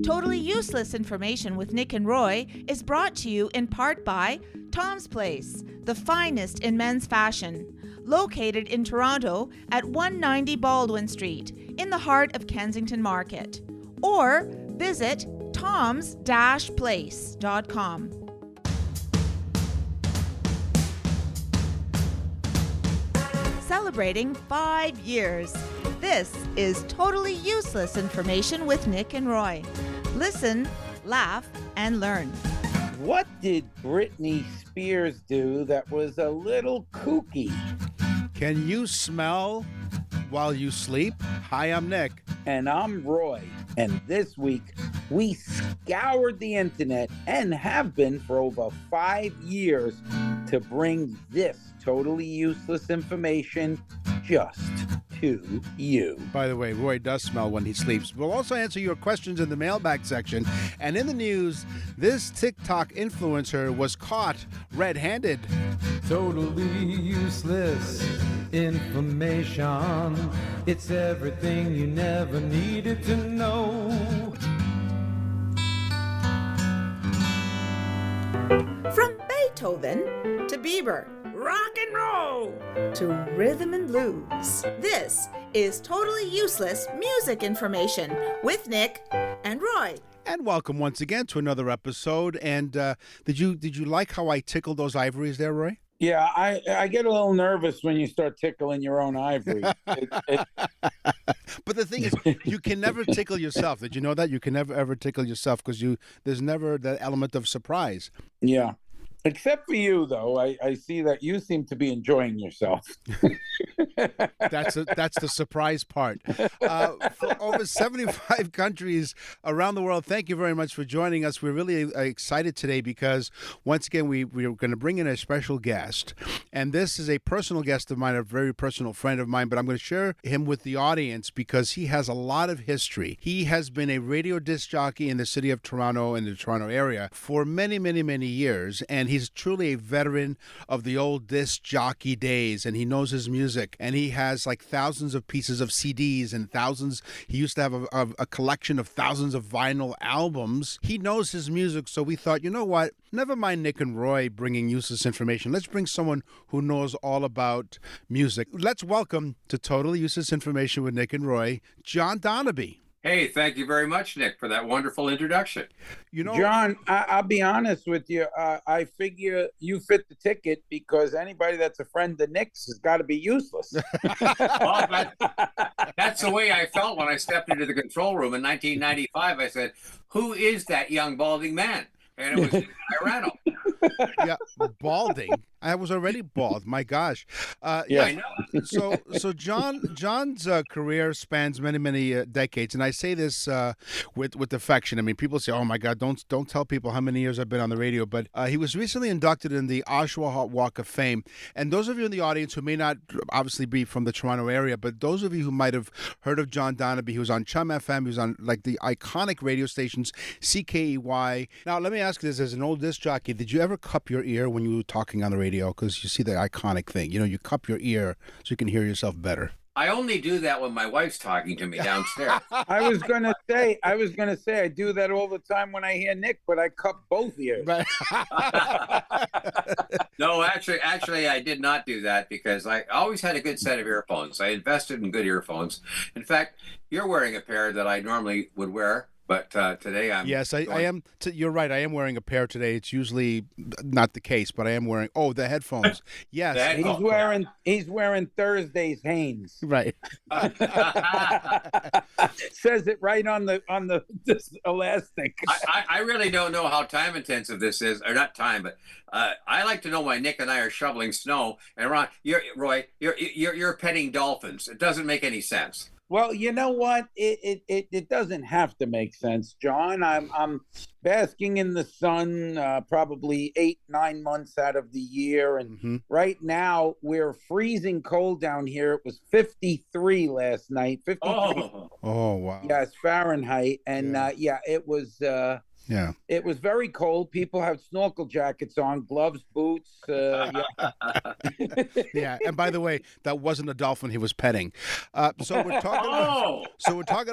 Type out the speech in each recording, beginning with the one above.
Totally Useless Information with Nick and Roy is brought to you in part by Tom's Place, the finest in men's fashion, located in Toronto at 190 Baldwin Street, in the heart of Kensington Market. Or visit toms-place.com. Celebrating 5 years. This is Totally Useless Information with Nick and Roy. Listen, laugh, and learn. What did Britney Spears do that was a little kooky? Can you smell while you sleep? Hi, I'm Nick. And I'm Roy. And this week, we scoured the internet and have been for over 5 years to bring this totally useless information just to you. By the way, Roy does smell when he sleeps. We'll also answer your questions in the mailbag section. And in the news, this TikTok influencer was caught red-handed. Totally useless information. It's everything you never needed to know. From Beethoven to Bieber, rock and roll to rhythm and blues. This is Totally Useless Music Information with Nick and Roy. And welcome once again to another episode. And did you like how I tickled those ivories there, Roy? Yeah, I get a little nervous when you start tickling your own ivory. But the thing is, you can never tickle yourself. Did you know that? You can never, ever tickle yourself because there's never that element of surprise. Yeah. Except for you, though. I see that you seem to be enjoying yourself. That's the surprise part. For over 75 countries around the world, thank you very much for joining us. We're really excited today because, once again, we're going to bring in a special guest. And this is a personal guest of mine, a very personal friend of mine, but I'm going to share him with the audience because he has a lot of history. He has been a radio disc jockey in the city of Toronto and the Toronto area for many, many, many years. And he's truly a veteran of the old disc jockey days, and he knows his music. And he has like thousands of pieces of CDs and thousands. He used to have a collection of thousands of vinyl albums. He knows his music, so we thought, you know what? Never mind Nick and Roy bringing useless information. Let's bring someone who knows all about music. Let's welcome to Totally Useless Information with Nick and Roy, John Donabie. Hey, thank you very much, Nick, for that wonderful introduction. You know, John, I'll be honest with you. I figure you fit the ticket because anybody that's a friend of Nick's has got to be useless. Well, that's the way I felt when I stepped into the control room in 1995. I said, "Who is that young balding man?" And it was Irano. Yeah, balding. I was already bald. My gosh. Yeah, I know. So John's career spans many, many decades, and I say this with affection. I mean, people say, "Oh my God, don't tell people how many years I've been on the radio." But he was recently inducted in the Oshawa Walk of Fame. And those of you in the audience who may not obviously be from the Toronto area, but those of you who might have heard of John Donabie, he was on Chum FM, he was on like the iconic radio stations CKEY. Now, let me ask you this: as an old disc jockey, did you ever cup your ear when you were talking on the radio? Because you see the iconic thing, you cup your ear so you can hear yourself better. I only do that when my wife's talking to me downstairs. I was gonna say I do that all the time when I hear Nick, but I cup both ears. Right. No, actually, I did not do that because I always had a good set of earphones. I invested in good earphones. In fact, you're wearing a pair that I normally would wear. But today I'm... Yes, I am. You're right. I am wearing a pair today. It's usually not the case, but I am wearing... Oh, the headphones. Yes. He's wearing Thursday's Hanes. Right. Says it right on this elastic. I really don't know how time intensive this is, or not time, but I like to know why Nick and I are shoveling snow. And Ron, Roy, you're petting dolphins. It doesn't make any sense. Well, you know what? It doesn't have to make sense, John. I'm basking in the sun probably 8-9 months out of the year. And right now we're freezing cold down here. It was 53 last night. 53. Oh wow. Yes, Fahrenheit. And it was Yeah. It was very cold. People have snorkel jackets on, gloves, boots. Yeah. Yeah. And by the way, that wasn't a dolphin he was petting. So we're talking Oh!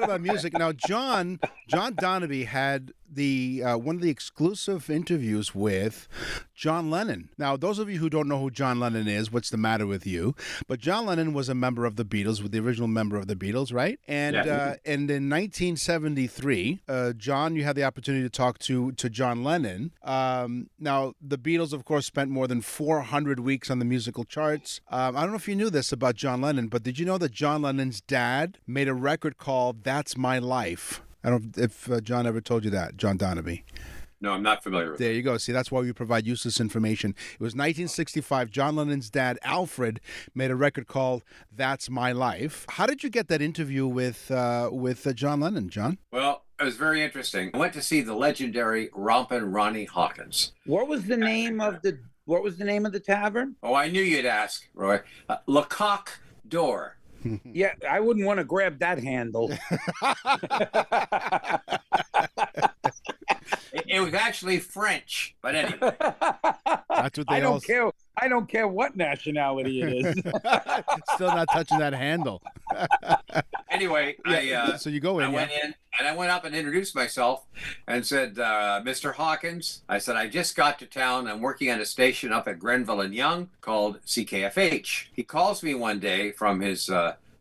about music now. John Donabie had the one of the exclusive interviews with John Lennon. Now, those of you who don't know who John Lennon is, what's the matter with you? But John Lennon was a member of the Beatles, with the original member of the Beatles, right? And and in 1973, John, you had the opportunity to talk to John Lennon. Now, the Beatles, of course, spent more than 400 weeks on the musical charts. I don't know if you knew this about John Lennon, but did you know that John Lennon's dad made a record called "That's My Life"? I don't know if John ever told you that, John Donabie. No, I'm not familiar with There you go. See, that's why we provide useless information. It was 1965. John Lennon's dad, Alfred, made a record called "That's My Life." How did you get that interview with John Lennon, John? Well, it was very interesting. I went to see the legendary Rompin' Ronnie Hawkins. What was the name of the tavern? Oh, I knew you'd ask, Roy. Le Coq d'Or. Yeah, I wouldn't want to grab that handle. It was actually French, but anyway. That's what they I don't care what nationality it is. Still not touching that handle. Anyway, so you go in. I went in and I went up and introduced myself and said, Mr. Hawkins, I said, I just got to town. I'm working at a station up at Grenville and Young called CKFH. He calls me one day from his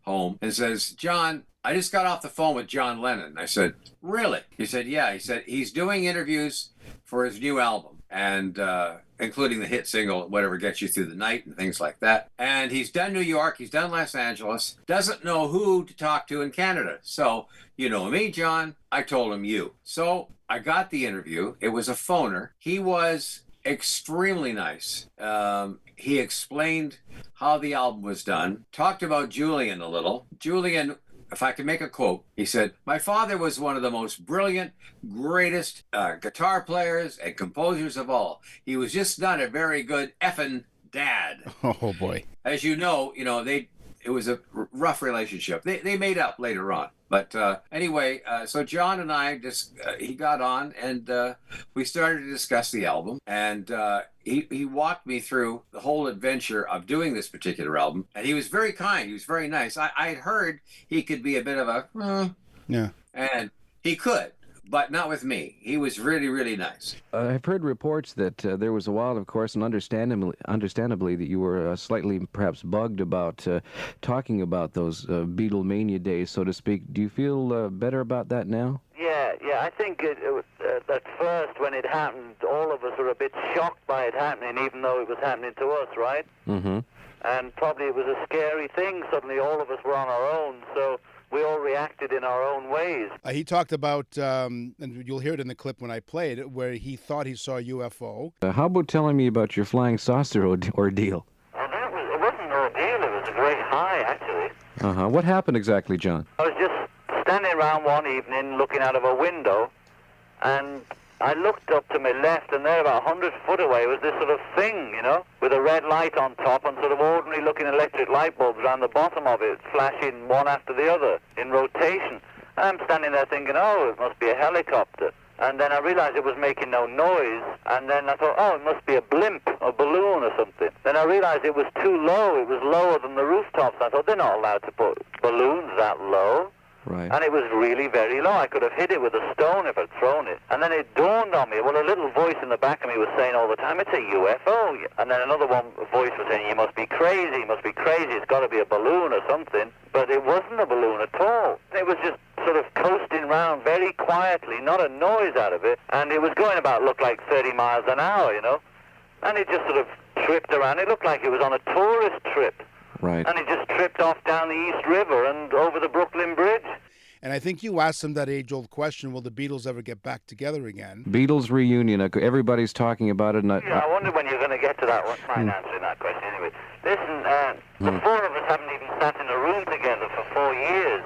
home and says, John, I just got off the phone with John Lennon. I said, really? He said, yeah. He said, he's doing interviews for his new album, and including the hit single, Whatever Gets You Through the Night and things like that. And he's done New York, he's done Los Angeles, doesn't know who to talk to in Canada. So, you know me, John, I told him you. So I got the interview. It was a phoner. He was extremely nice. He explained how the album was done, talked about Julian a little. Julian, if I could make a quote, he said, my father was one of the most brilliant, greatest guitar players and composers of all. He was just not a very good effing dad. Oh, boy. As you know, it was a rough relationship. They made up later on. But anyway, so John and I he got on and we started to discuss the album. And he walked me through the whole adventure of doing this particular album. And he was very kind. He was very nice. I had heard he could be a bit of a, yeah. And he could, but not with me. He was really, really nice. I've heard reports that there was a while, of course, and understandably that you were slightly perhaps bugged about talking about those Beatlemania days, so to speak. Do you feel better about that now? Yeah, I think it was, at first when it happened, all of us were a bit shocked by it happening, even though it was happening to us, right? Mm-hmm. And probably it was a scary thing. Suddenly all of us were on our own, so we all reacted in our own ways. He talked about, and you'll hear it in the clip when I played it, where he thought he saw a UFO. How about telling me about your flying saucer ordeal? It wasn't an ordeal, it was a great high, actually. Uh-huh. What happened exactly, John? I was just standing around one evening looking out of a window, and I looked up to my left, and there about 100 foot away was this sort of thing, with a red light on top and sort of ordinary-looking electric light bulbs around the bottom of it, flashing one after the other in rotation. And I'm standing there thinking, oh, it must be a helicopter. And then I realized it was making no noise, and then I thought, oh, it must be a blimp, a balloon or something. Then I realized it was too low. It was lower than the rooftops. I thought, they're not allowed to put balloons that low. Right. And it was really very low. I could have hit it with a stone if I'd thrown it. And then it dawned on me, well, a little voice in the back of me was saying all the time, it's a UFO. And then another voice was saying, you must be crazy, it's got to be a balloon or something. But it wasn't a balloon at all. It was just sort of coasting round very quietly, not a noise out of it. And it was going about, looked like 30 miles an hour, And it just sort of tripped around. It looked like it was on a tourist trip. Right. And it just tripped off down the East River and over the Brooklyn Bridge. And I think you asked him that age-old question, will the Beatles ever get back together again? Beatles reunion. Everybody's talking about it. And I wonder when you're going to get to that one. Try and answer that question anyway. Listen, the four of us haven't even sat in a room together for 4 years.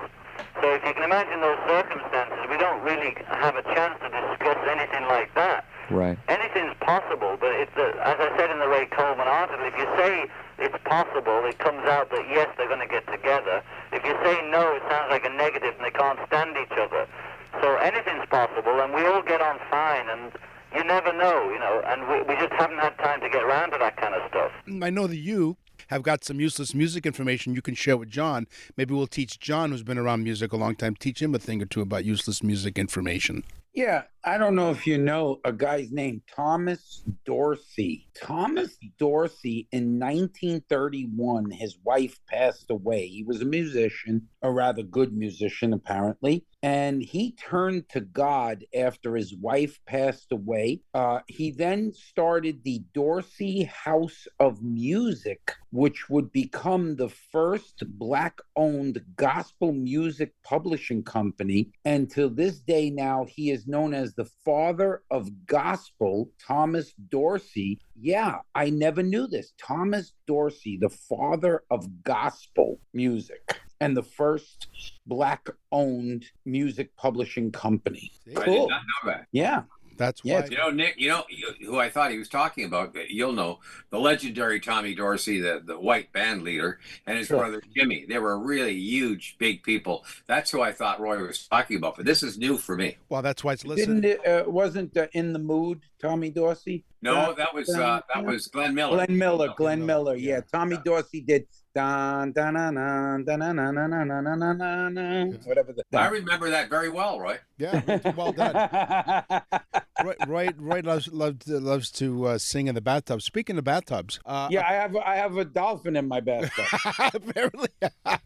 So if you can imagine those circumstances, we don't really have a chance to discuss anything like that. Right. Anything's possible, but it's as I said in the Ray Coleman article, if you say it's possible, it comes out that yes, they're going to get together. If you say no, it sounds like a negative and they can't stand each other. So anything's possible, and we all get on fine, and you never know, and we just haven't had time to get around to that kind of stuff. I know that you have got some useless music information you can share with John. Maybe we'll teach John, who's been around music a long time, teach him a thing or two about useless music information. Yeah, I don't know if you know a guy's name, Thomas Dorsey. Thomas Dorsey, in 1931, his wife passed away. He was a musician, a rather good musician, apparently. And he turned to God after his wife passed away. He then started the Dorsey House of Music, which would become the first Black-owned gospel music publishing company. And to this day now, he is known as the father of gospel, Thomas Dorsey. Yeah, I never knew this. Thomas Dorsey, the father of gospel music, and the first Black-owned music publishing company. I did not know that. Yeah. That's why. Yes. Nick, who I thought he was talking about, you'll know, the legendary Tommy Dorsey, the white band leader, and his brother Jimmy. They were really huge, big people. That's who I thought Roy was talking about, but this is new for me. Well, that's why it's listening. Wasn't In the Mood Tommy Dorsey? No, that was Glenn Miller. Glenn Miller. Yeah, Tommy Dorsey did whatever the. I remember that very well, Roy. Yeah, well done. Roy loves to sing in the bathtub. Speaking of bathtubs, yeah, I have a dolphin in my bathtub. Apparently,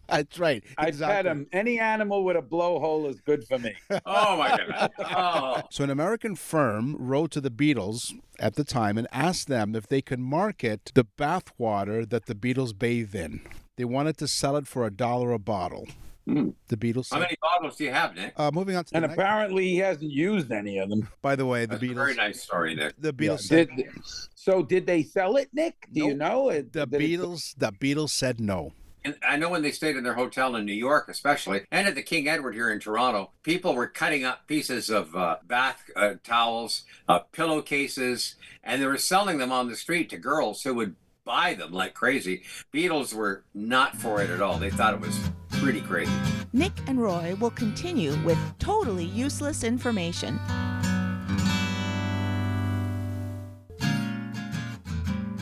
that's right. I pet him. Any animal with a blowhole is good for me. Oh my goodness! Oh. So an American firm wrote to the Beatles at the time and asked them if they could market the bath water that the Beatles bathed in. They wanted to sell it for $1 a bottle. The Beatles said, How many bottles do you have, Nick? Moving on to And the next. apparently he hasn't used any of them. By the way, the That's Beatles. a very nice story, Nick. The Beatles said So did they sell it, Nick? Do you know? the Beatles said no. And I know when they stayed in their hotel in New York, especially, and at the King Edward here in Toronto, people were cutting up pieces of bath towels, pillowcases, and they were selling them on the street to girls who would buy them like crazy. Beatles were not for it at all. They thought it was pretty crazy. Nick and Roy will continue with totally useless information.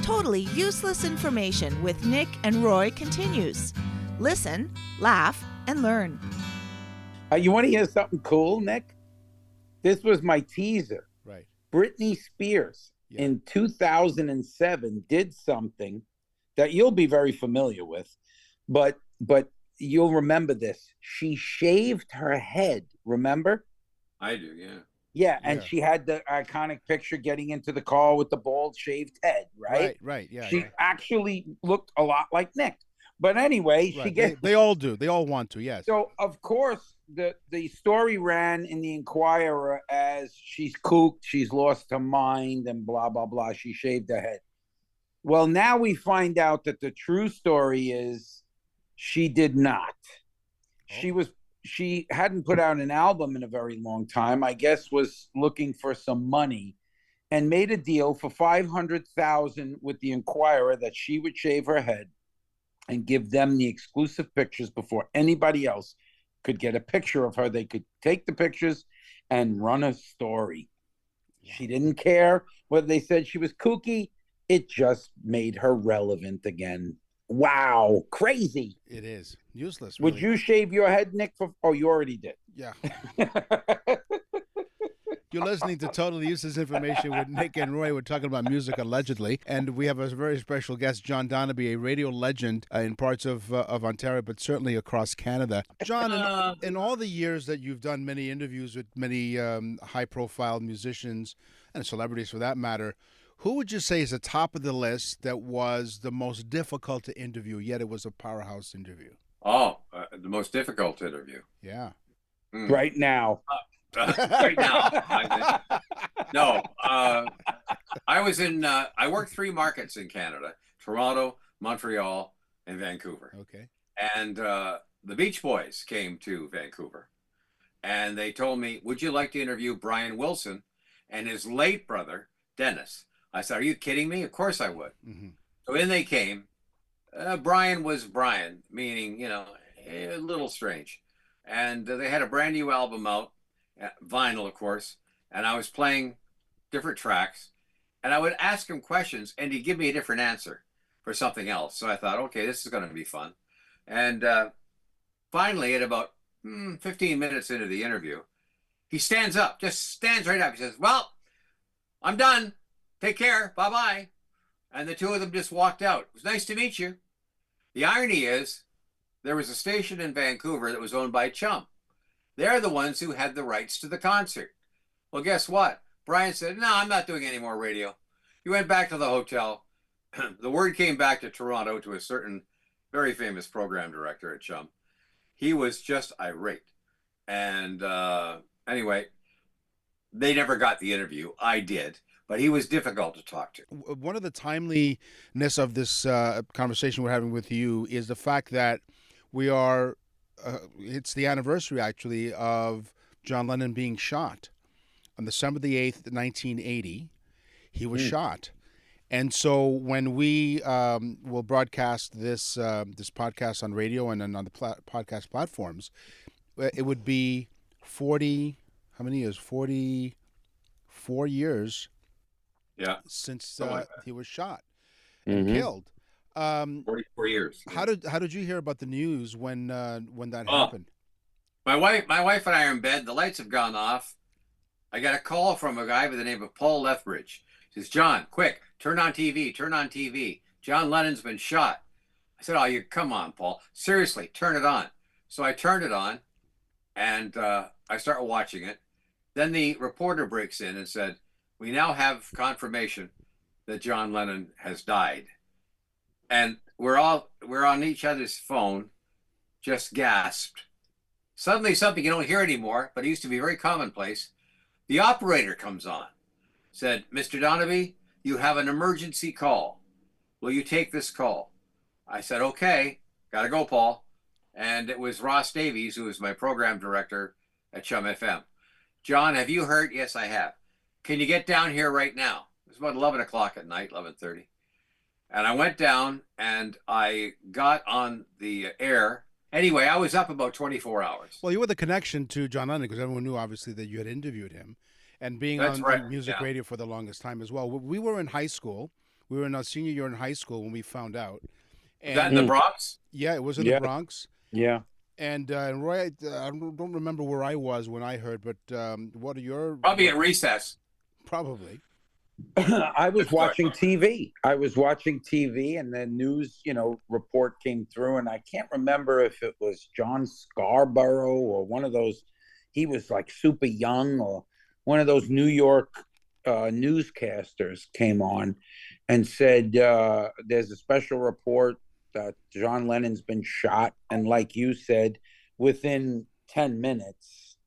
Totally useless information with Nick and Roy continues. Listen, laugh, and learn. You want to hear something cool, Nick? This was my teaser. Right. Britney Spears in 2007 did something that you'll be very familiar with, but you'll remember this. She shaved her head, remember? I do, yeah. Yeah, and she had the iconic picture getting into the car with the bald shaved head, right? Right, yeah. She actually looked a lot like Nick. But anyway, Right. she gets... They all do. They all want to, yes. So, of course, the story ran in the Inquirer as she's kooked, she's lost her mind, and blah, blah, blah. She shaved her head. Well, now we find out that the true story is she did not. She hadn't put out an album in a very long time, I guess was looking for some money, and made a deal for $500,000 with the Inquirer that she would shave her head and give them the exclusive pictures before anybody else could get a picture of her. They could take the pictures and run a story. She didn't care whether they said she was kooky. It just made her relevant again. Wow, crazy. It is. Useless. Really. Would you shave your head, Nick? Oh, you already did. Yeah. You're listening to Totally Useless Information with Nick and Roy. We're talking about music, allegedly. And we have a very special guest, John Donabie, a radio legend in parts of Ontario, but certainly across Canada. John, in all the years that you've done many interviews with many high-profile musicians and celebrities for that matter, who would you say is the top of the list that was the most difficult to interview, yet it was a powerhouse interview? Oh, the most difficult interview. Yeah. Right now. Right now. No. I was in, I worked 3 markets in Canada, Toronto, Montreal, and Vancouver. Okay. And the Beach Boys came to Vancouver. And they told me, would you like to interview Brian Wilson and his late brother, Dennis? I said, are you kidding me? Of course I would. Mm-hmm. So in they came. Brian was Brian, meaning, a little strange. And they had a brand new album out. vinyl, of course, and I was playing different tracks, and I would ask him questions, and he'd give me a different answer for something else. So I thought, okay, this is going to be fun. And finally, at about 15 minutes into the interview, he stands up, just stands right up. He says, well, I'm done. Take care. Bye-bye. And the two of them just walked out. It was nice to meet you. The irony is, there was a station in Vancouver that was owned by Chum. They're the ones who had the rights to the concert. Well, guess what? Brian said, no, I'm not doing any more radio. He went back to the hotel. The word came back to Toronto to a certain very famous program director at Chum. He was just irate. And anyway, they never got the interview. I did. But he was difficult to talk to. One of the timeliness of this conversation we're having with you is the fact that we are, it's the anniversary actually of John Lennon being shot. On December the 8th, 1980, he was shot. And so when we will broadcast this this podcast on radio and then on the podcast platforms, it would be 40, how many years? 44 years since he was shot and killed. 44 years. How did you hear about the news when that happened? My wife and I are in bed. The lights have gone off. I got a call from a guy by the name of Paul Lethbridge. He says, John, quick, turn on TV, turn on TV. John Lennon's been shot. I said, oh, you come on, Paul. Seriously, turn it on. So I turned it on, and I started watching it. Then the reporter breaks in and said, we now have confirmation that John Lennon has died. And we're on each other's phone, just gasped. Suddenly something you don't hear anymore, but it used to be very commonplace. The operator comes on, said, Mr. Donabie, you have an emergency call. Will you take this call? I said, okay, gotta go, Paul. And it was Ross Davies, who was my program director at Chum FM. John, have you heard? Yes, I have. Can you get down here right now? It was about 11 o'clock at night, 11:30. And I went down and I got on the air. Anyway, I was up about 24 hours. Well, you were the connection to John Lennon because everyone knew, obviously, that you had interviewed him. And being on music radio for the longest time as well. We were in high school. We were in our senior year in high school when we found out. And, was that in the Bronx? Yeah, it was in the Bronx. Yeah. And Roy, I don't remember where I was when I heard, but what are your... Probably at recess. Probably. I was watching TV. And the news, report came through, and I can't remember if it was John Scarborough or one of those. He was like super young, or one of those New York newscasters came on and said, there's a special report that John Lennon's been shot. And like you said, within 10 minutes,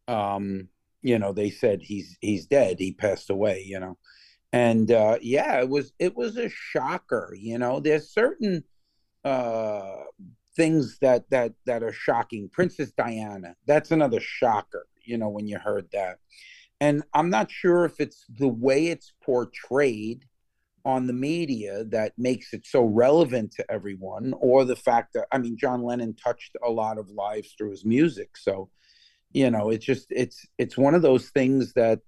they said he's dead. He passed away, And it was a shocker. There's certain things that are shocking. Princess Diana, that's another shocker, when you heard that. And I'm not sure if it's the way it's portrayed on the media that makes it so relevant to everyone, or the fact that, John Lennon touched a lot of lives through his music. So, it's one of those things that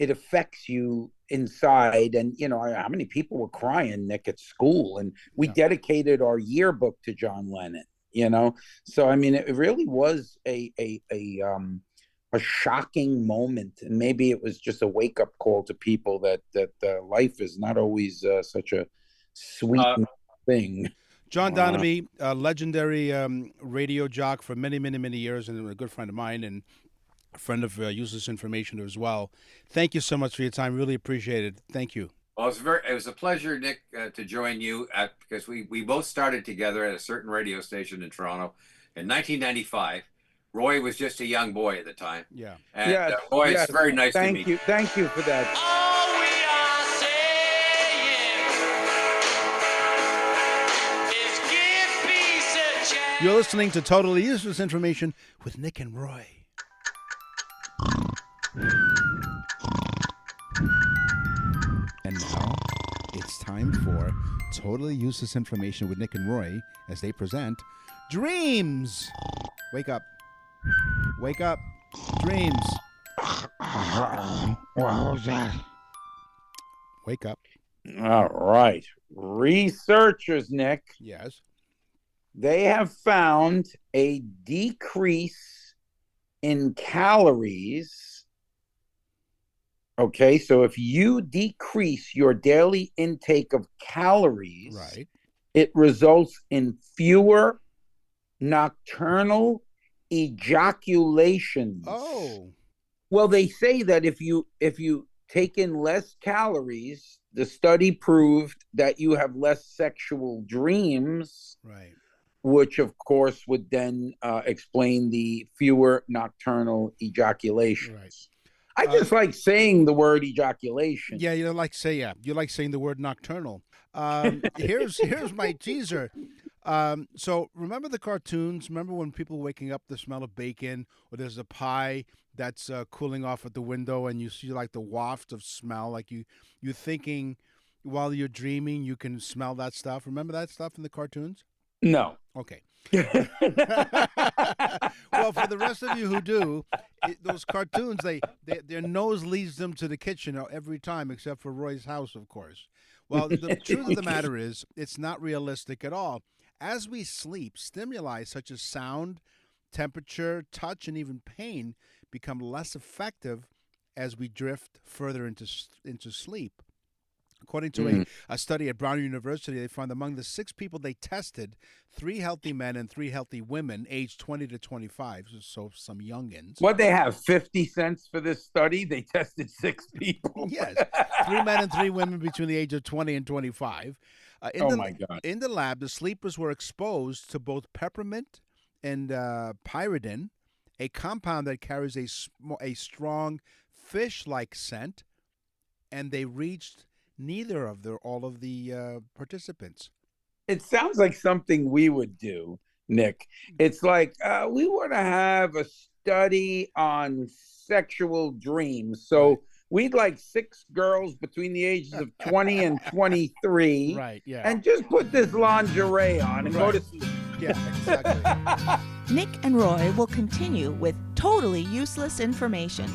it affects you inside. And, how many people were crying, Nick, at school? And we dedicated our yearbook to John Lennon, So, it really was a shocking moment. And maybe it was just a wake-up call to people that life is not always such a sweet thing. John Donabie, a legendary radio jock for many, many, many years, and a good friend of mine, and a friend of Useless Information as well. Thank you so much for your time. Really appreciate it. Thank you. Well, it was a pleasure, Nick, to join you because we both started together at a certain radio station in Toronto in 1995. Roy was just a young boy at the time. Yeah. And Roy, it's very nice to meet you. Thank you for that. All we are saying is give peace a chance. You're listening to Totally Useless Information with Nick and Roy. And now it's time for Totally Useless Information with Nick and Roy as they present Dreams. Wake up. Wake up. dreams. What was that? Wake up. All right. Researchers, Nick, Yes. they have found a decrease in calories. Okay, so if you decrease your daily intake of calories, Right. it results in fewer nocturnal ejaculations. Oh. Well, they say that if you take in less calories, the study proved that you have less sexual dreams, Right. which of course would then explain the fewer nocturnal ejaculations. Right. I just like saying the word ejaculation. Yeah, you like saying the word nocturnal. Here's my teaser. So remember the cartoons? Remember when people waking up the smell of bacon, or there's a pie that's cooling off at the window, and you see like the waft of smell, like you're thinking while you're dreaming, you can smell that stuff. Remember that stuff in the cartoons? No. Okay. Well, for the rest of you who do, those cartoons, their nose leads them to the kitchen every time, except for Roy's house, of course. Well, the truth of the matter is, it's not realistic at all. As we sleep, stimuli such as sound, temperature, touch, and even pain become less effective as we drift further into sleep. According to a study at Brown University, they found among the 6 people they tested, 3 healthy men and 3 healthy women, aged 20 to 25, so some youngins. What, they have 50 cents for this study? They tested 6 people. Yes, 3 men and 3 women between the age of 20 and 25. My God. In the lab, the sleepers were exposed to both peppermint and pyridine, a compound that carries a strong fish-like scent, and they reached neither of all of the participants. It sounds like something we would do, Nick. It's like we want to have a study on sexual dreams. So we'd like 6 girls between the ages of 20 and 23. Right, yeah. And just put this lingerie on and go to sleep. Yeah, exactly. Nick and Roy will continue with totally useless information.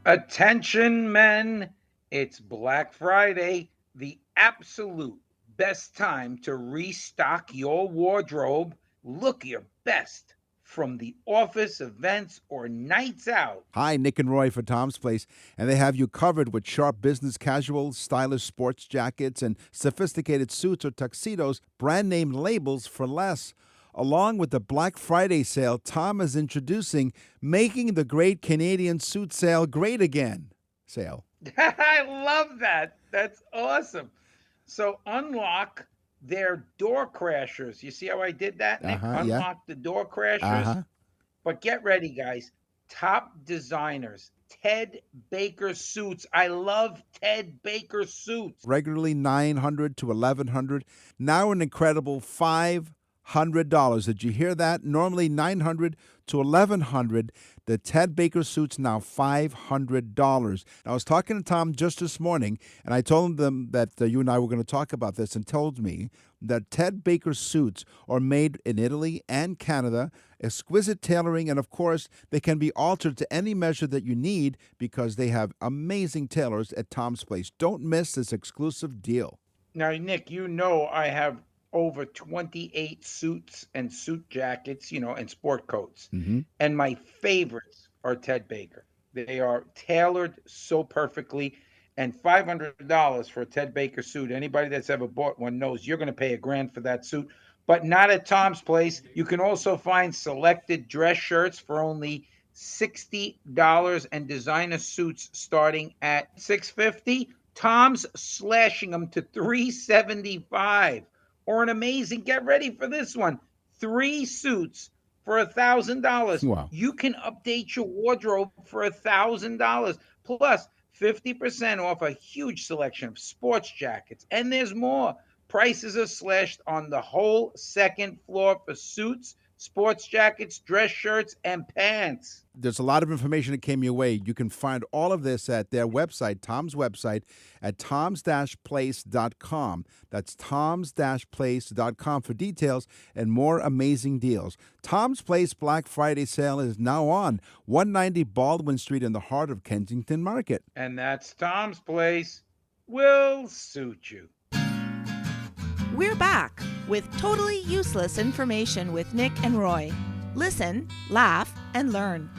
Attention, men. It's Black Friday, the absolute best time to restock your wardrobe. Look your best from the office, events, or nights out. Hi, Nick and Roy for Tom's Place, and they have you covered with sharp business casuals, stylish sports jackets, and sophisticated suits or tuxedos, brand name labels for less. Along with the Black Friday sale, Tom is introducing Making the Great Canadian Suit Sale Great Again sale. I love that. That's awesome. So unlock their door crashers. You see how I did that, Nick? Unlock the door crashers. But get ready, guys. Top designers. Ted Baker suits. I love Ted Baker suits. Regularly $900 to $1,100. Now an incredible $500. Did you hear that? Normally $900 to $1,100. The Ted Baker suit's now $500. I was talking to Tom just this morning, and I told him that you and I were going to talk about this, and told me that Ted Baker suits are made in Italy and Canada, exquisite tailoring, and of course, they can be altered to any measure that you need because they have amazing tailors at Tom's Place. Don't miss this exclusive deal. Now, Nick, you know I have over 28 suits and suit jackets, and sport coats. And my favorites are Ted Baker. They are tailored so perfectly. And $500 for a Ted Baker suit. Anybody that's ever bought one knows you're going to pay $1,000 for that suit. But not at Tom's Place. You can also find selected dress shirts for only $60 and designer suits starting at $650. Tom's slashing them to $375. Or an amazing, get ready for this one, 3 suits for $1,000. Wow. You can update your wardrobe for $1,000. Plus 50% off a huge selection of sports jackets. And there's more. Prices are slashed on the whole second floor for suits, sports jackets, dress shirts, and pants. There's a lot of information that came your way. You can find all of this at their website, Tom's website, at toms-place.com. That's toms-place.com for details and more amazing deals. Tom's Place Black Friday sale is now on 190 Baldwin Street in the heart of Kensington Market. And that's Tom's Place. Will suit you. We're back with totally useless information with Nick and Roy. Listen, laugh, and learn.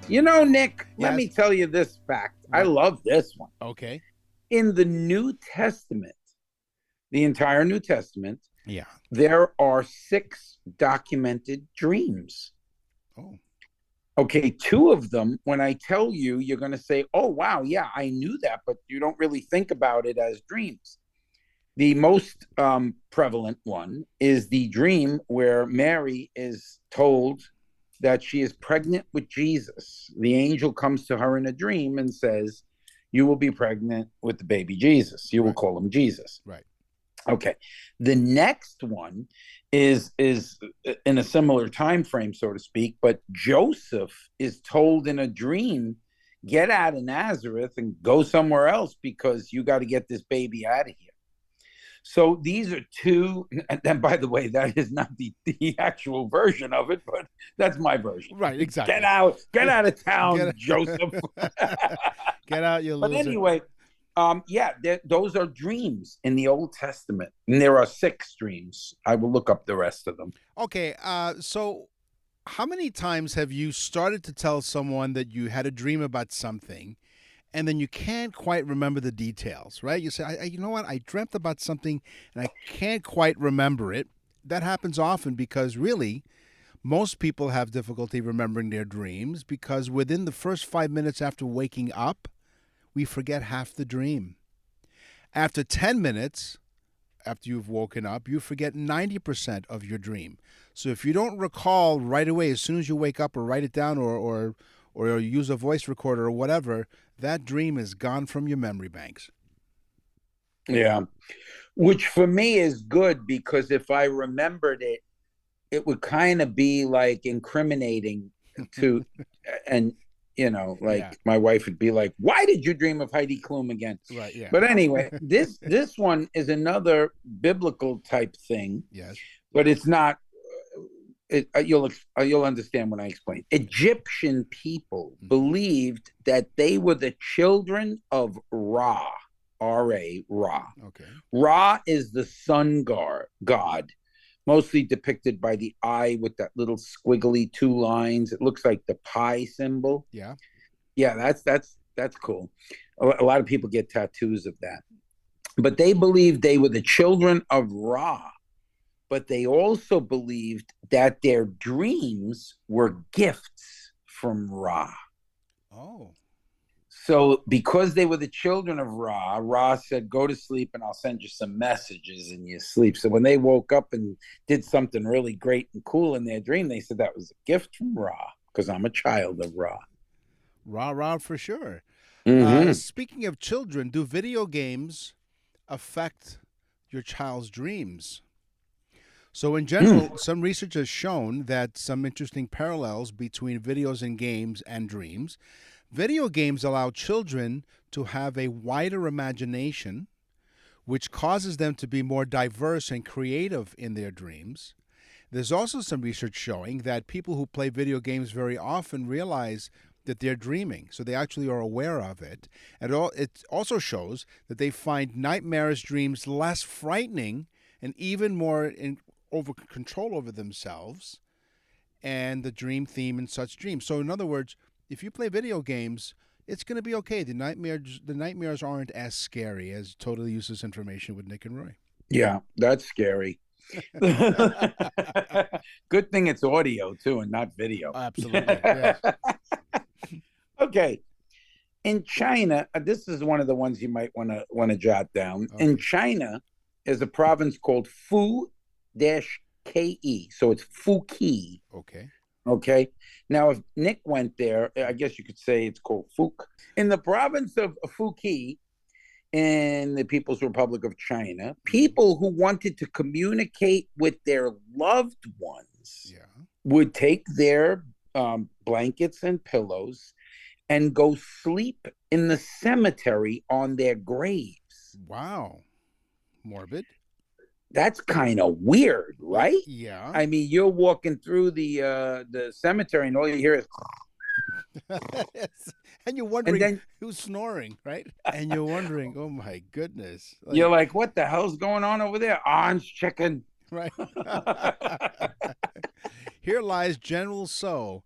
You know, Nick, let Yes? me tell you this fact. I love this one. Okay. In the New Testament, the entire New Testament, Yeah. there are 6 documented dreams. Oh. Okay, 2 of them, when I tell you, you're going to say, oh, wow, yeah, I knew that, but you don't really think about it as dreams. The most prevalent one is the dream where Mary is told that she is pregnant with Jesus. The angel comes to her in a dream and says, you will be pregnant with the baby Jesus. You will call him Jesus. Right. Okay. The next one is in a similar time frame, so to speak, but Joseph is told in a dream, get out of Nazareth and go somewhere else because you got to get this baby out of here. So these are 2, and by the way, that is not the actual version of it, but that's my version. Right, exactly. Get out of town, Joseph. Get out, you loser. But anyway, those are dreams in the Old Testament, and there are 6 dreams. I will look up the rest of them. Okay, so how many times have you started to tell someone that you had a dream about something, and then you can't quite remember the details, right? You say, you know what, I dreamt about something, and I can't quite remember it. That happens often because really, most people have difficulty remembering their dreams because within the first 5 minutes after waking up, we forget half the dream. After 10 minutes, after you've woken up, you forget 90% of your dream. So if you don't recall right away, as soon as you wake up or write it down or use a voice recorder or whatever, that dream is gone from your memory banks. Yeah. Which for me is good because if I remembered it, it would kind of be like incriminating to, and my wife would be like, why did you dream of Heidi Klum again? Right, yeah. But anyway, this one is another biblical type thing. Yes. But it's not, you'll understand when I explain. Egyptian people believed that they were the children of Ra, R-A, Ra. Okay. Ra is the sun god, mostly depicted by the eye with that little squiggly 2 lines. It looks like the pi symbol. Yeah. Yeah, that's cool. A lot of people get tattoos of that. But they believed they were the children of Ra. But they also believed that their dreams were gifts from Ra. Oh. So because they were the children of Ra, Ra said, go to sleep and I'll send you some messages in your sleep. So when they woke up and did something really great and cool in their dream, they said that was a gift from Ra because I'm a child of Ra. Ra for sure. Mm-hmm. Speaking of children, do video games affect your child's dreams? So in general, some research has shown that some interesting parallels between videos and games and dreams. Video games allow children to have a wider imagination, which causes them to be more diverse and creative in their dreams. There's also some research showing that people who play video games very often realize that they're dreaming, so they actually are aware of it. And it also shows that they find nightmarish dreams less frightening and even more over control over themselves and the dream theme in such dreams. So in other words, if you play video games, it's going to be okay. The nightmares aren't as scary as totally useless information with Nick and Roy. Yeah, that's scary. Good thing it's audio too and not video. Absolutely. Yes. Okay. In China, this is one of the ones you might want to jot down. Okay. In China, is a province called Fu-Ke. So it's Fuki. Okay. Okay. Now, if Nick went there, I guess you could say it's called Fuk. In the province of Fuki, in the People's Republic of China, people who wanted to communicate with their loved ones Americans Yeah. would take their blankets and pillows and go sleep in the cemetery on their graves. Wow. Morbid. That's kind of weird, right? Yeah. I mean, you're walking through the cemetery and all you hear is And you're wondering then who's snoring, right? And you're wondering, oh my goodness. you're like, what the hell's going on over there? Orange chicken. Right. Here lies General So.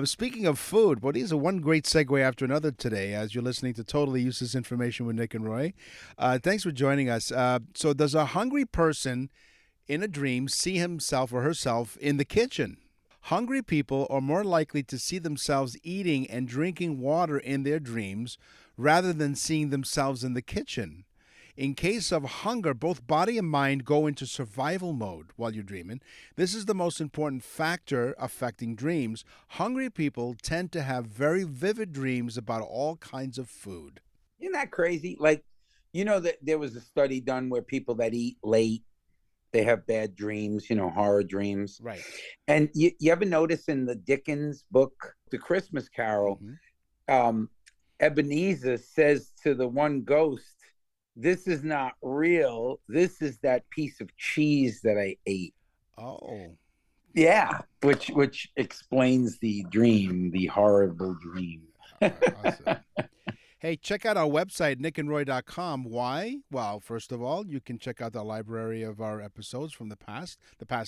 Speaking of food, well, these are one great segue after another today as you're listening to Totally Useless Information with Nick and Roy. Thanks for joining us. So does a hungry person in a dream see himself or herself in the kitchen? Hungry people are more likely to see themselves eating and drinking water in their dreams rather than seeing themselves in the kitchen. In case of hunger, both body and mind go into survival mode while you're dreaming. This is the most important factor affecting dreams. Hungry people tend to have very vivid dreams about all kinds of food. Isn't that crazy? Like, you know, that there was a study done where people that eat late, they have bad dreams, you know, horror dreams. Right. And you ever notice in the Dickens book, The Christmas Carol, Ebenezer says to the one ghost, "This is not real. This is that piece of cheese that I ate." Oh. Yeah, which explains the dream, the horrible dream. Awesome. Hey, check out our website, nickandroy.com. Why? Well, first of all, you can check out the library of our episodes from the past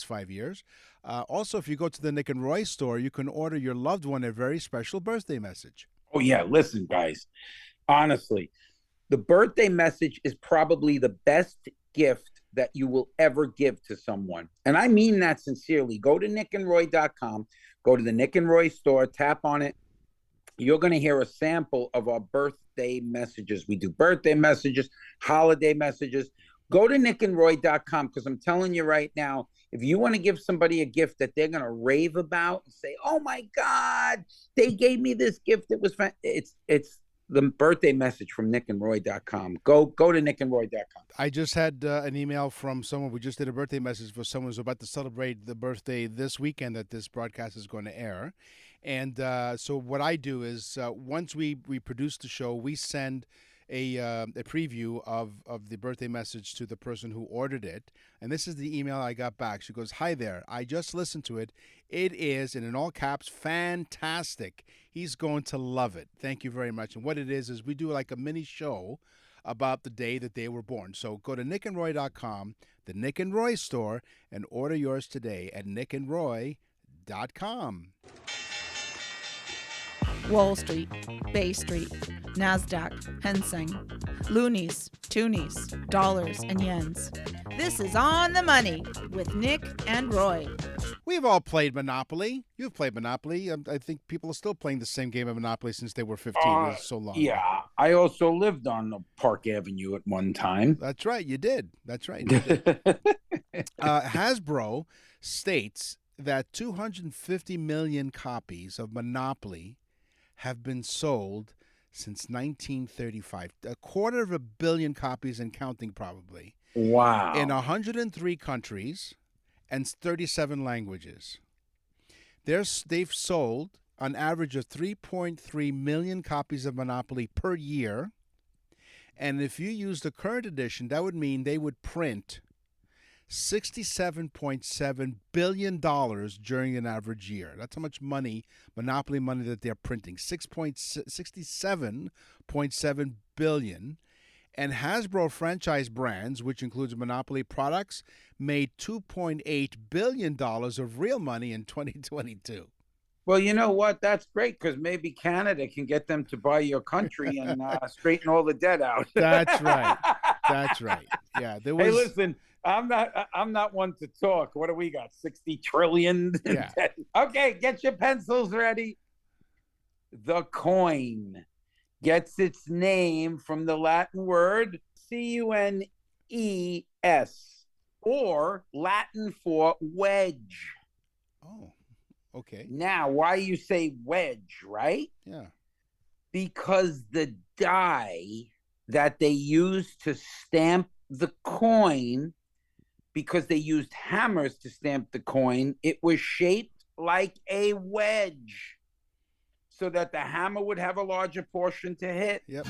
5 years. Also, if you go to the Nick and Roy store, you can order your loved one a very special birthday message. Oh, yeah. Listen, guys, honestly, the birthday message is probably the best gift that you will ever give to someone. And I mean that sincerely. Go to nickandroy.com, go to the Nick and Roy store, tap on it. You're going to hear a sample of our birthday messages. We do birthday messages, holiday messages. Go to nickandroy.com because I'm telling you right now, if you want to give somebody a gift that they're going to rave about and say, "Oh my God, they gave me this gift. It was fun." It's the birthday message from nickandroy.com. Go to nickandroy.com. I just had an email from someone. We just did a birthday message for someone who's about to celebrate the birthday this weekend that this broadcast is going to air. And so what I do is once we produce the show, we send a preview of the birthday message to the person who ordered it. And this is the email I got back. She goes, "Hi there. I just listened to it. It is," and in all caps, "fantastic. He's going to love it. Thank you very much." And what it is we do like a mini show about the day that they were born. So go to nickandroy.com, the Nick and Roy store, and order yours today at nickandroy.com. Wall Street, Bay Street, NASDAQ, Hang Seng, loonies, toonies, dollars, and yens. This is On the Money with Nick and Roy. We've all played Monopoly. You've played Monopoly. I think people are still playing the same game of Monopoly since they were 15. It's so long. Yeah, I also lived on Park Avenue at one time. That's right, you did. That's right. You did. Hasbro states that 250 million copies of Monopoly have been sold since 1935. 250 million copies and counting, probably. Wow. In 103 countries and 37 languages. They've sold an average of 3.3 million copies of Monopoly per year. And if you use the current edition, that would mean they would print $67.7 billion during an average year. That's how much money, Monopoly money, that they're printing. $67.7 billion. And Hasbro franchise brands, which includes Monopoly products, made $2.8 billion of real money in 2022. Well, you know what? That's great because maybe Canada can get them to buy your country and straighten all the debt out. That's right. That's right. Yeah. There was... Hey, listen, I'm not one to talk. What do we got? 60 trillion. Yeah. Okay, get your pencils ready. The coin gets its name from the Latin word cunes, or Latin for wedge. Oh, okay. Now, why you say wedge, right? Yeah. Because the die that they use to stamp the coin, because they used hammers to stamp the coin, it was shaped like a wedge so that the hammer would have a larger portion to hit. Yep.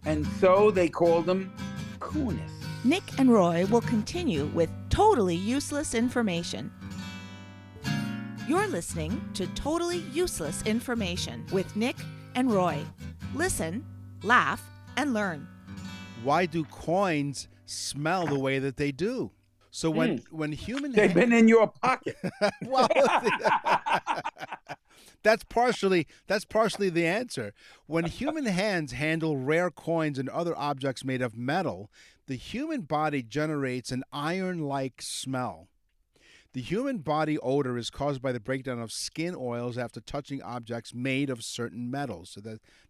And so they called them Kunis. Nick and Roy will continue with totally useless information. You're listening to Totally Useless Information with Nick and Roy. Listen, laugh, and learn. Why do coins smell the way that they do? So when human They've been in your pocket. Well, that's partially the answer. When human hands handle rare coins and other objects made of metal, the human body generates an iron-like smell. The human body odor is caused by the breakdown of skin oils after touching objects made of certain metals. So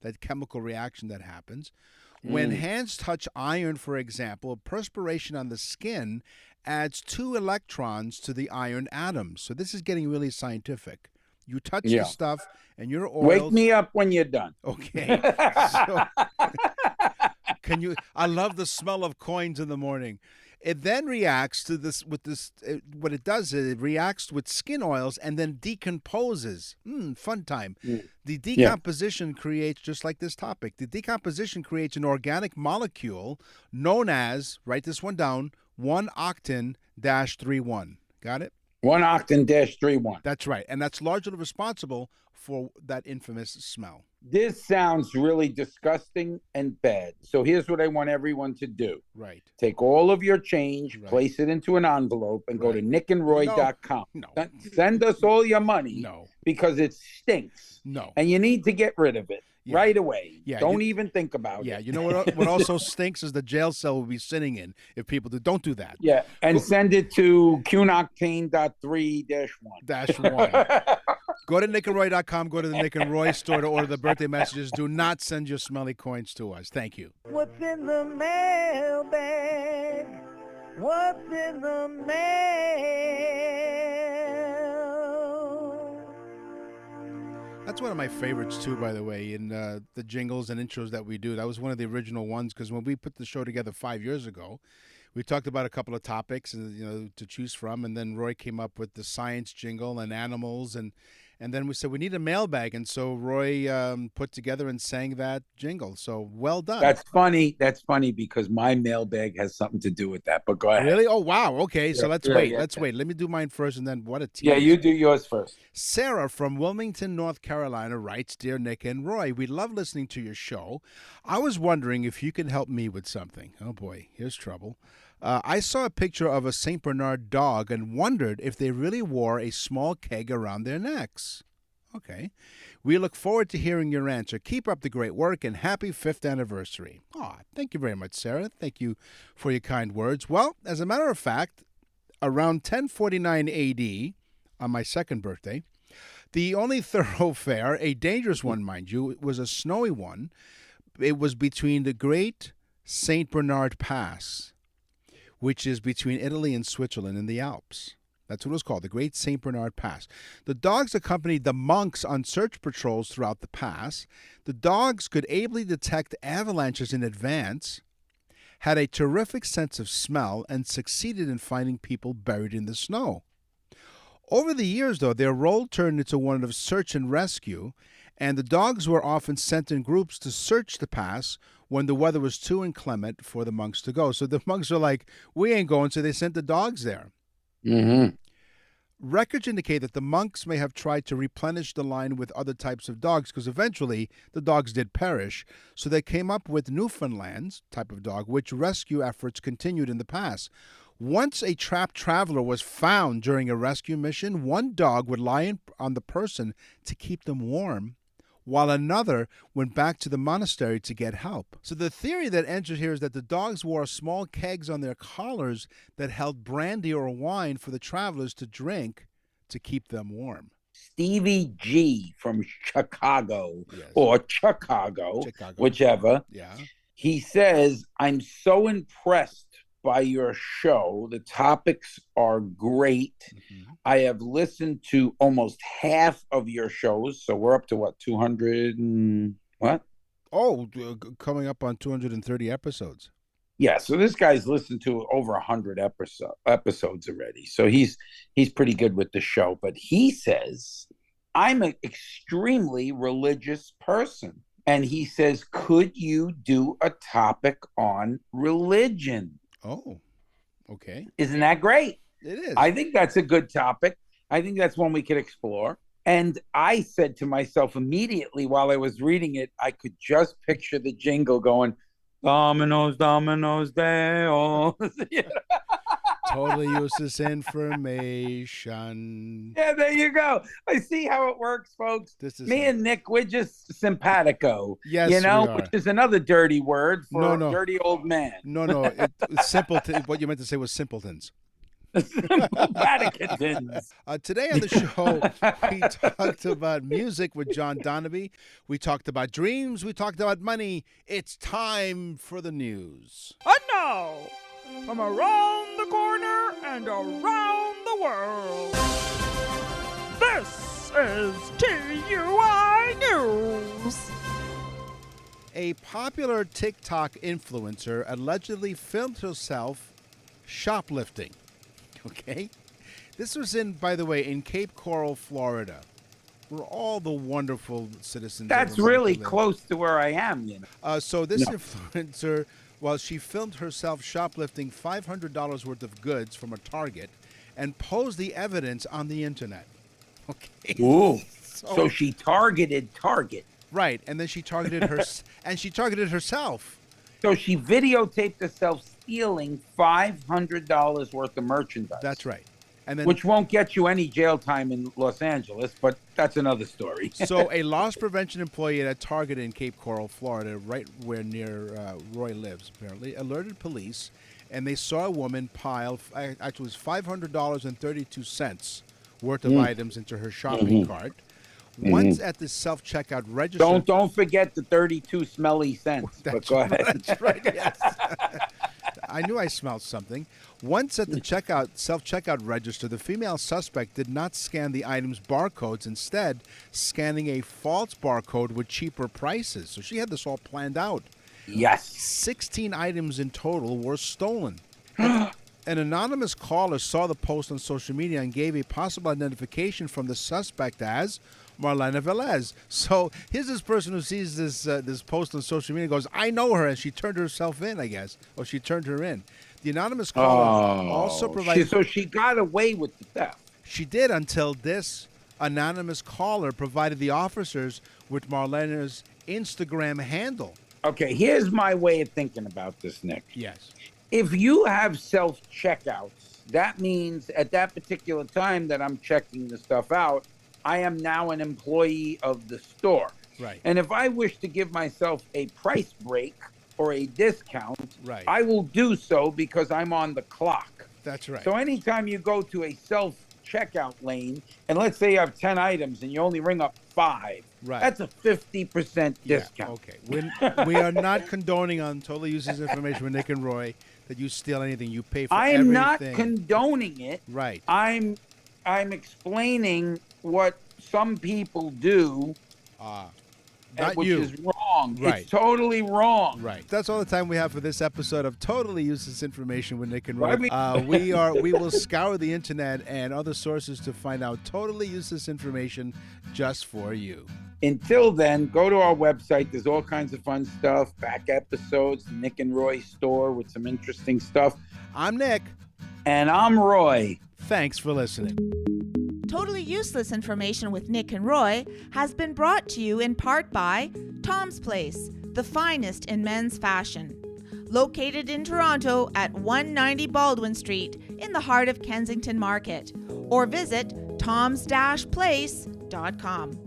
that chemical reaction that happens. When hands touch iron, for example, perspiration on the skin adds 2 electrons to the iron atoms. So this is getting really scientific. You touch the stuff and your oils... Wake me up when you're done. Okay. So, I love the smell of coins in the morning. It then reacts to this what it does is it reacts with skin oils and then decomposes. Fun time. The decomposition creates, just like this topic, the decomposition creates an organic molecule known as, write this one down, 1-octan-31. Got it? 1-octan-31. That's right. And that's largely responsible for that infamous smell. This sounds really disgusting and bad. So here's what I want everyone to do. Right. Take all of your change, place it into an envelope, and go to nickandroy.com. No. Send us all your money. No. Because it stinks. No. And you need to get rid of it right away. Yeah, Don't even think about it. Yeah, you know what also stinks is the jail cell we'll be sitting in if people do. Don't do that. Yeah, and send it to qnoctane.3-1. Go to nickandroy.com, go to the Nick and Roy store to order the birthday messages. Do not send your smelly coins to us. Thank you. What's in the mailbag? What's in the mail? That's one of my favorites, too, by the way, in the jingles and intros that we do. That was one of the original ones, because when we put the show together 5 years ago, we talked about a couple of topics to choose from, and then Roy came up with the science jingle and animals, and then we said we need a mailbag, and so Roy put together and sang that jingle. So well done. That's funny. That's funny because my mailbag has something to do with that. But go ahead. Really? Oh wow. Okay. So let's wait. Yeah. Let's wait. Let me do mine first, and then what a tease. Yeah, you do yours first. Sarah from Wilmington, North Carolina writes, "Dear Nick and Roy, we love listening to your show. I was wondering if you can help me with something." Oh boy, here's trouble. I saw a picture of a St. Bernard dog and wondered if they really wore a small keg around their necks. Okay. We look forward to hearing your answer. Keep up the great work and happy 5th anniversary. Oh, thank you very much, Sarah. Thank you for your kind words. Well, as a matter of fact, around 1049 AD, on my second birthday, the only thoroughfare, a dangerous one, mind you, it was a snowy one. It was between the Great St. Bernard Pass, which is between Italy and Switzerland in the Alps. That's what it was called, the Great St. Bernard Pass. The dogs accompanied the monks on search patrols throughout the pass. The dogs could ably detect avalanches in advance, had a terrific sense of smell, and succeeded in finding people buried in the snow. Over the years, though, their role turned into one of search and rescue, and the dogs were often sent in groups to search the pass when the weather was too inclement for the monks to go. So the monks are like, we ain't going, so they sent the dogs there. Mm-hmm. Records indicate that the monks may have tried to replenish the line with other types of dogs because eventually the dogs did perish. So they came up with Newfoundland's type of dog, which rescue efforts continued in the pass. Once a trapped traveler was found during a rescue mission, one dog would lie on the person to keep them warm, while another went back to the monastery to get help. So the theory that enters here is that the dogs wore small kegs on their collars that held brandy or wine for the travelers to drink to keep them warm. Stevie G from Chicago, or Chicago, whichever. Yeah. He says, I'm so impressed by your show. The topics are great. Mm-hmm. I have listened to almost half of your shows. So we're up to what, 200 and what? Oh, coming up on 230 episodes. Yeah, so this guy's listened to over 100 episodes already. So he's pretty good with the show. But he says, I'm an extremely religious person. And he says, could you do a topic on religion? Oh, okay. Isn't that great? It is. I think that's a good topic. I think that's one we could explore. And I said to myself immediately while I was reading it, I could just picture the jingle going, Dominoes, Dominoes, Deo. Totally useless information. Yeah, there you go. I see how it works, folks. Me and Nick, we're just simpatico. Yes, you know, we are. which is another dirty word for No. a dirty old man. No. It's simpleton. What you meant to say was simpletons. Vaticans. Today on the show, we talked about music with John Donabie. We talked about dreams. We talked about money. It's time for the news. And now, from around the corner and around the world, this is TUI News. A popular TikTok influencer allegedly filmed herself shoplifting. Okay? This was by the way, in Cape Coral, Florida, where all the wonderful citizens. That's really close to where I am, you know. So this influencer, well, she filmed herself shoplifting $500 worth of goods from a Target and posed the evidence on the internet. Okay. Ooh. So she targeted Target. Right, and then she targeted herself. So she videotaped herself stealing $500 worth of merchandise. That's right. And then, which won't get you any jail time in Los Angeles, but that's another story. So a loss prevention employee at a Target in Cape Coral, Florida, right where near Roy lives, apparently, alerted police, and they saw a woman pile, actually it was $500.32 worth of items into her shopping cart. Once at the self-checkout register... Don't forget the 32 smelly cents, but go ahead. That's right, yes. I knew I smelled something. Once at the self-checkout register, the female suspect did not scan the item's barcodes, instead scanning a false barcode with cheaper prices. So she had this all planned out. Yes. 16 items in total were stolen. An anonymous caller saw the post on social media and gave a possible identification from the suspect as Marlena Velez. So here's this person who sees this post on social media and goes, I know her, and she turned herself in, I guess. Or she turned her in. The anonymous caller also provided... So she got away with the theft. She did, until this anonymous caller provided the officers with Marlena's Instagram handle. Okay, here's my way of thinking about this, Nick. Yes. If you have self-checkouts, that means at that particular time that I'm checking the stuff out, I am now an employee of the store. Right. And if I wish to give myself a price break or a discount, right, I will do so because I'm on the clock. That's right. So anytime you go to a self-checkout lane, and let's say you have 10 items and you only ring up 5, right, that's a 50% discount. Okay. We are not condoning on Totally Uses Information with Nick and Roy that you steal anything. You pay for everything. I'm not condoning it. Right. I'm explaining what some people do, which is wrong. Right. It's totally wrong. Right. That's all the time we have for this episode of Totally Useless Information with Nick and Roy. We will scour the internet and other sources to find out totally useless information just for you. Until then, go to our website. There's all kinds of fun stuff, back episodes, Nick and Roy store with some interesting stuff. I'm Nick. And I'm Roy. Thanks for listening. Totally Useless Information with Nick and Roy has been brought to you in part by Tom's Place, the finest in men's fashion. Located in Toronto at 190 Baldwin Street in the heart of Kensington Market. Or visit toms-place.com.